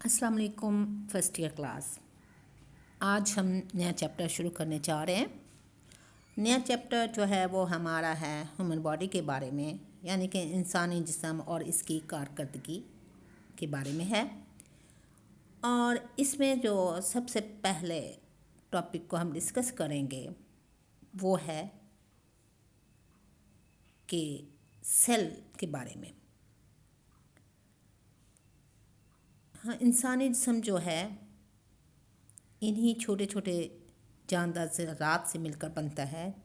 अस्सलाम वालेकुम first year class. आज हम नया चैप्टर शुरू करने जा रहे हैं। नया चैप्टर जो है वो हमारा है ह्यूमन बॉडी के बारे में, यानी कि इंसानी जिस्म और इसकी कारकर्दगी के बारे में है। और इसमें जो सबसे पहले टॉपिक को हम डिस्कस करेंगे वो है कि सेल के बारे में। हाँ, इंसानी जिस्म जो है इन्हीं छोटे छोटे जानदार ज़रात से मिलकर बनता है,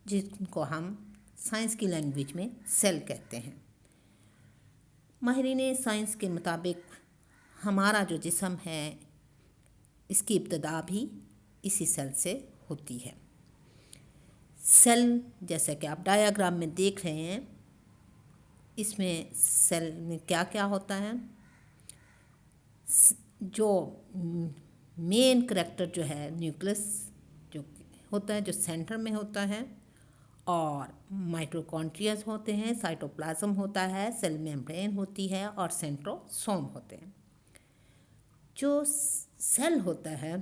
जिनको हम साइंस की लैंग्वेज में सेल कहते हैं। माहिरीन साइंस के मुताबिक हमारा जो जिस्म है इसकी इब्तिदा भी इसी सेल से होती है। सेल जैसा कि आप डायग्राम में देख रहे हैं, इसमें सेल में क्या क्या होता है। जो मेन करैक्टर जो है न्यूक्लियस जो होता है, जो सेंटर में होता है, और माइटोकॉन्ड्रियाज होते हैं, साइटोप्लाज्म होता है, सेल मेम्ब्रेन होती है और सेंट्रोसोम होते हैं। जो सेल होता है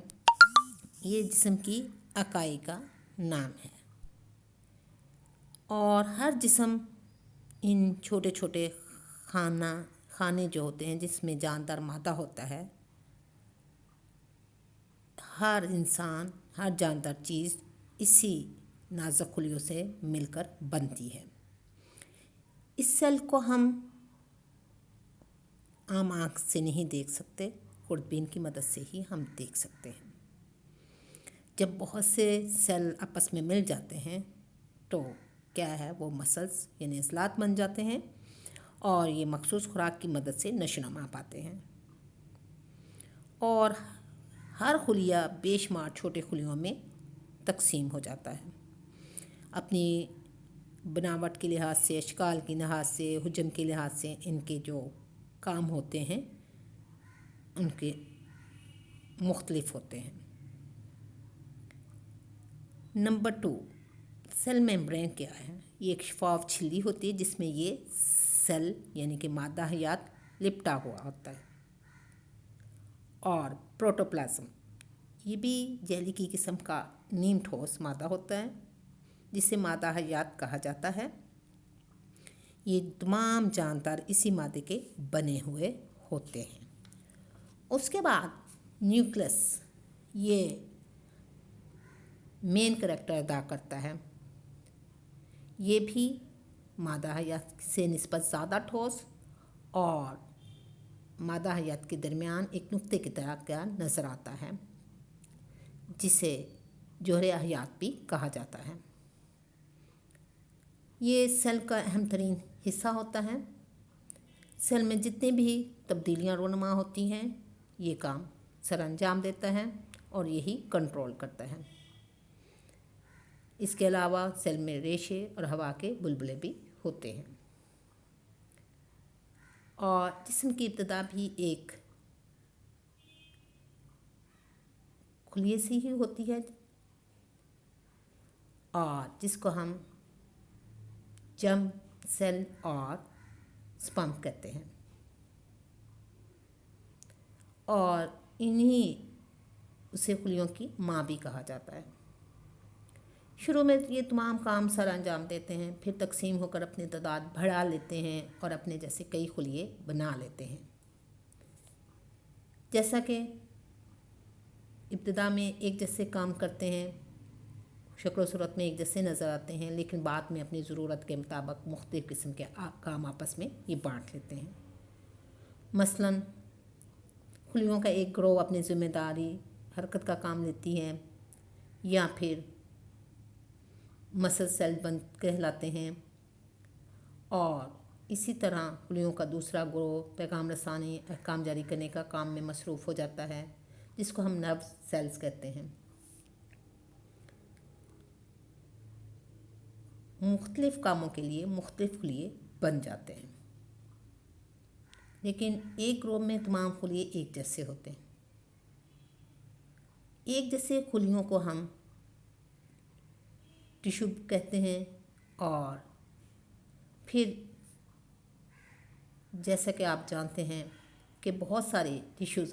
ये जिस्म की इकाई का नाम है, और हर जिस्म इन छोटे छोटे खाने जो होते हैं जिसमें जानदार मादा होता है, हर इंसान, हर जानदार चीज़ इसी नाजुक खुलियों से मिलकर बनती है। इस सेल को हम आम आँख से नहीं देख सकते, खुर्दबीन की मदद से ही हम देख सकते हैं। जब बहुत से सेल आपस में मिल जाते हैं तो क्या है, वो मसल्स यानी इस्लात बन जाते हैं और ये मखसूस खुराक की मदद से नशोनुमा पाते हैं। और हर खुलिया बेशुमार छोटे खुलियों में तकसीम हो जाता है। अपनी बनावट के लिहाज से, अशकाल के लिहाज से, हुजम के लिहाज से इनके जो काम होते हैं उनके मुख्तलिफ होते हैं। नंबर 2, सेल मेम्ब्रेन क्या है? ये एक शफाफ झिल्ली होती है जिसमें ये सेल यानी कि मादा हयात लिपटा हुआ होता है। और प्रोटोप्लाज्म ये भी जेली की किस्म का नीम ठोस मादा होता है जिसे मादा हयात कहा जाता है। ये तमाम जानदार इसी मादे के बने हुए होते हैं। उसके बाद न्यूक्लियस ये मेन करैक्टर अदा करता है। ये भी मादा हयात से निस्बत ज़्यादा ठोस और मादा हयात के दरमियान एक नुक्ते की तरह का नज़र आता है, जिसे जोहरे हयात भी कहा जाता है। ये सेल का अहम तरीन हिस्सा होता है। सेल में जितनी भी तब्दीलियाँ रोनुमा होती हैं ये काम सर अंजाम देता है और यही कंट्रोल करता है। इसके अलावा सेल में रेशे और हवा के बुलबुले भी होते हैं। और जिस्म की इब्तिदा भी एक खुलिये से ही होती है, और जिसको हम जर्म सेल और स्पर्म कहते हैं। और इन्हीं उसे खुलियों की माँ भी कहा जाता है। शुरू में ये तमाम काम सर अंजाम देते हैं, फिर तकसीम होकर अपनी तादाद बढ़ा लेते हैं और अपने जैसे कई खुलिये बना लेते हैं। जैसा कि इब्तिदा में एक जैसे काम करते हैं, शक्ल सूरत में एक जैसे नज़र आते हैं, लेकिन बाद में अपनी ज़रूरत के मुताबिक मुख्तलिफ़ किस्म के काम आपस में ये बांट लेते हैं। मसलन खुलियों का एक ग्रोह अपनी ज़िम्मेदारी हरकत का काम लेती है, या फिर मसल सेल बन कहलाते हैं। और इसी तरह खुलियों का दूसरा ग्रोह पैगाम रसानी, अहकाम जारी करने का काम में मसरूफ़ हो जाता है, जिसको हम नर्व सेल्स कहते हैं। मुख्तलिफ़ कामों के लिए मुख्तलिफ़ खुलिये बन जाते हैं, लेकिन एक ग्रोह में तमाम खुलिये एक जैसे होते हैं। एक जैसे खुलियों को हम टिश्यू कहते हैं। और फिर जैसा कि आप जानते हैं कि बहुत सारे टिश्यूज़